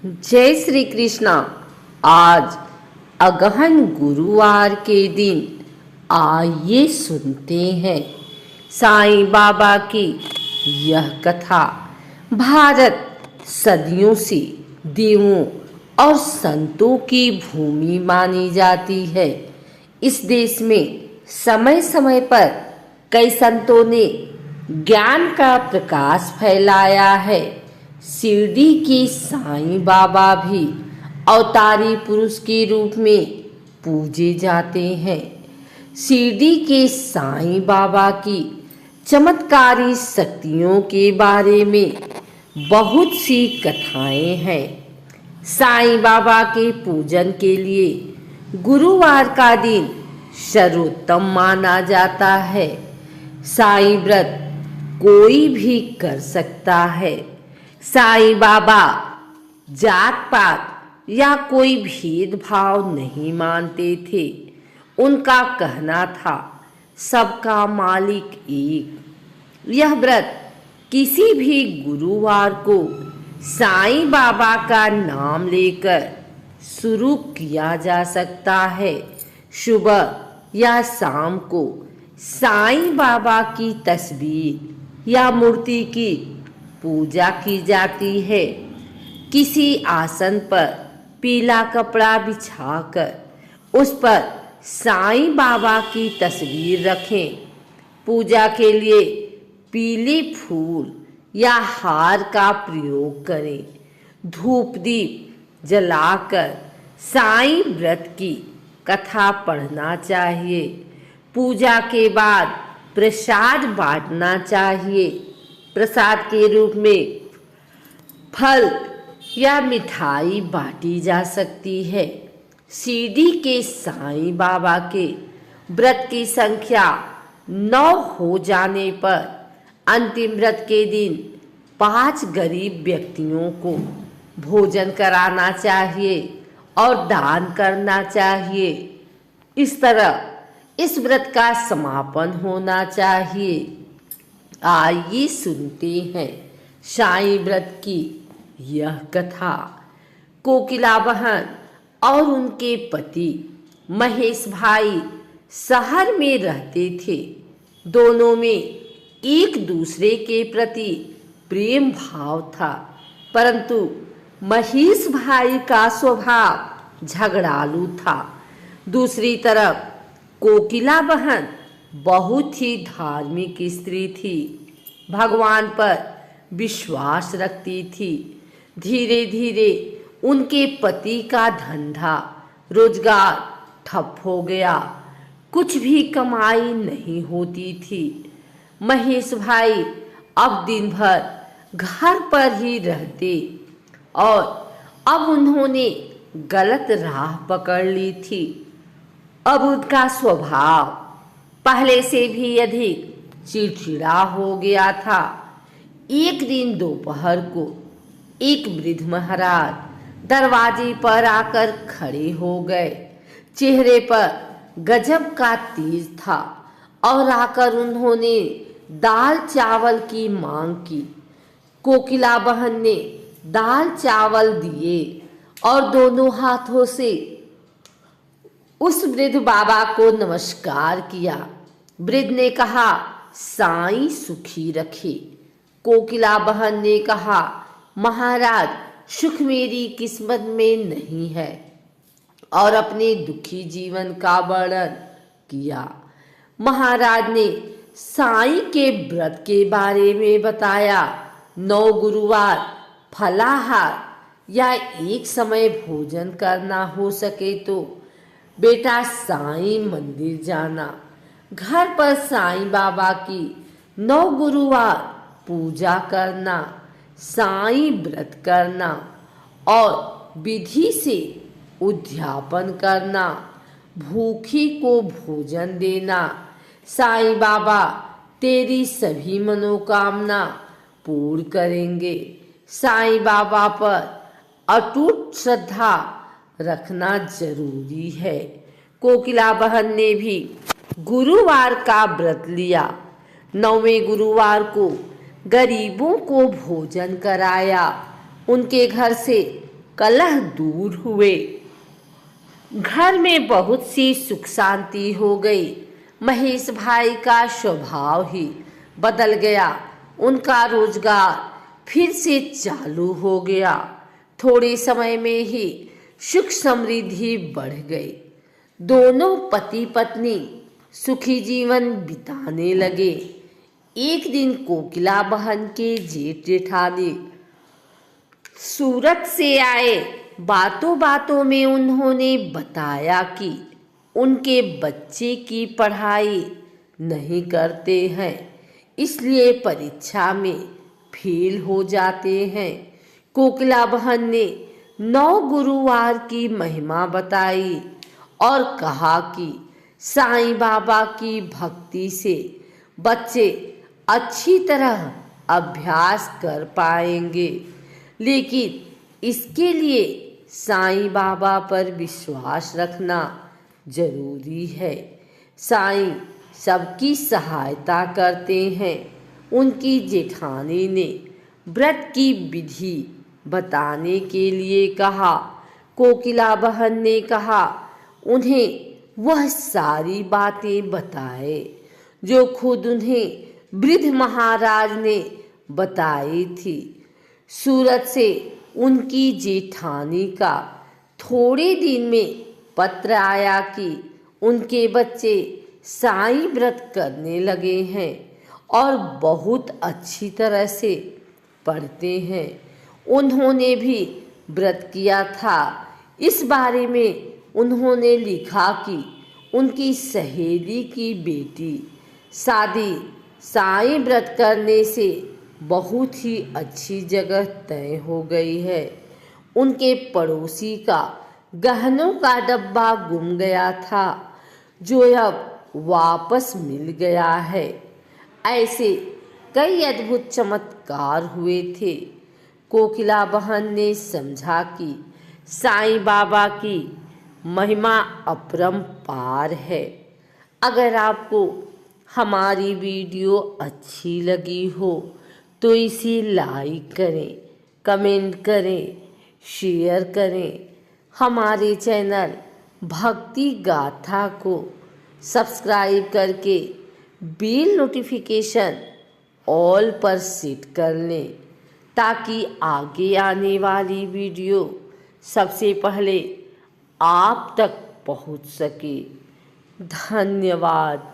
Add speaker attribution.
Speaker 1: जय श्री कृष्णा। आज अगहन गुरुवार के दिन आइए सुनते हैं साईं बाबा की यह कथा। भारत सदियों से देवों और संतों की भूमि मानी जाती है। इस देश में समय समय पर कई संतों ने ज्ञान का प्रकाश फैलाया है। शिरडी के साईं बाबा भी अवतारी पुरुष के रूप में पूजे जाते हैं। शिरडी के साईं बाबा की चमत्कारी शक्तियों के बारे में बहुत सी कथाएं हैं। साईं बाबा के पूजन के लिए गुरुवार का दिन सर्वोत्तम माना जाता है। साईं व्रत कोई भी कर सकता है। साईं बाबा जात पात या कोई भेदभाव नहीं मानते थे। उनका कहना था सबका मालिक एक। यह व्रत किसी भी गुरुवार को साईं बाबा का नाम लेकर शुरू किया जा सकता है। सुबह या शाम को साईं बाबा की तस्वीर या मूर्ति की पूजा की जाती है। किसी आसन पर पीला कपड़ा बिछाकर उस पर साईं बाबा की तस्वीर रखें। पूजा के लिए पीले फूल या हार का प्रयोग करें। धूप दीप जलाकर साईं व्रत की कथा पढ़ना चाहिए। पूजा के बाद प्रसाद बांटना चाहिए। प्रसाद के रूप में फल या मिठाई बांटी जा सकती है। शिरडी के साईं बाबा के व्रत की संख्या 9 हो जाने पर अंतिम व्रत के दिन 5 गरीब व्यक्तियों को भोजन कराना चाहिए और दान करना चाहिए। इस तरह इस व्रत का समापन होना चाहिए। आइए सुनते हैं साईं व्रत की यह कथा। कोकिला बहन और उनके पति महेश भाई शहर में रहते थे। दोनों में एक दूसरे के प्रति प्रेम भाव था, परंतु महेश भाई का स्वभाव झगड़ालू था। दूसरी तरफ कोकिला बहन बहुत ही धार्मिक स्त्री थी। भगवान पर विश्वास रखती थी। धीरे धीरे उनके पति का धंधा रोजगार ठप हो गया। कुछ भी कमाई नहीं होती थी। महेश भाई अब दिन भर घर पर ही रहते और अब उन्होंने गलत राह पकड़ ली थी। अब उनका स्वभाव पहले से भी अधिक चिड़चिड़ा हो गया था। एक दिन दोपहर को एक वृद्ध महाराज दरवाजे पर आकर खड़े हो गए। चेहरे पर गजब का तेज था और आकर उन्होंने दाल चावल की मांग की। कोकिला बहन ने दाल चावल दिए और दोनों हाथों से उस वृद्ध बाबा को नमस्कार किया। वृद्ध ने कहा, साईं सुखी रखे। कोकिला बहन ने कहा, महाराज सुख मेरी किस्मत में नहीं है, और अपने दुखी जीवन का वर्णन किया। महाराज ने साईं के व्रत के बारे में बताया। 9 गुरुवार फलाहार या एक समय भोजन करना हो सके तो बेटा साईं मंदिर जाना। घर पर साईं बाबा की 9 गुरुवार पूजा करना, साईं व्रत करना और विधि से उद्यापन करना, भूखी को भोजन देना। साईं बाबा तेरी सभी मनोकामना पूर्ण करेंगे। साईं बाबा पर अटूट श्रद्धा रखना जरूरी है। कोकिला बहन ने भी गुरुवार का व्रत लिया। 9वें गुरुवार को गरीबों को भोजन कराया। उनके घर से कलह दूर हुए। घर में बहुत सी सुख शांति हो गई। महेश भाई का स्वभाव ही बदल गया। उनका रोजगार फिर से चालू हो गया। थोड़े समय में ही सुख समृद्धि बढ़ गई। दोनों पति पत्नी सुखी जीवन बिताने लगे। एक दिन कोकिला बहन के जेठ जेठानी सूरत से आए। बातों बातों में उन्होंने बताया कि उनके बच्चे की पढ़ाई नहीं करते हैं, इसलिए परीक्षा में फेल हो जाते हैं। कोकिला बहन ने 9 गुरुवार की महिमा बताई और कहा कि साईं बाबा की भक्ति से बच्चे अच्छी तरह अभ्यास कर पाएंगे, लेकिन इसके लिए साईं बाबा पर विश्वास रखना जरूरी है। साईं सबकी सहायता करते हैं। उनकी जेठानी ने व्रत की विधि बताने के लिए कहा। कोकिला बहन ने कहा उन्हें वह सारी बातें बताए जो खुद उन्हें वृद्ध महाराज ने बताई थी। सूरत से उनकी जेठानी का थोड़े दिन में पत्र आया कि उनके बच्चे साईं व्रत करने लगे हैं और बहुत अच्छी तरह से पढ़ते हैं। उन्होंने भी व्रत किया था। इस बारे में उन्होंने लिखा कि उनकी सहेली की बेटी शादी साईं व्रत करने से बहुत ही अच्छी जगह तय हो गई है। उनके पड़ोसी का गहनों का डब्बा गुम गया था, जो अब वापस मिल गया है। ऐसे कई अद्भुत चमत्कार हुए थे। कोकिला बहन ने समझा कि साईं बाबा की महिमा अपरंपार है। अगर आपको हमारी वीडियो अच्छी लगी हो तो इसे लाइक करें, कमेंट करें, शेयर करें। हमारे चैनल भक्ति गाथा को सब्सक्राइब करके बेल नोटिफिकेशन ऑल पर सेट कर लें, ताकि आगे आने वाली वीडियो सबसे पहले आप तक पहुंच सके। धन्यवाद।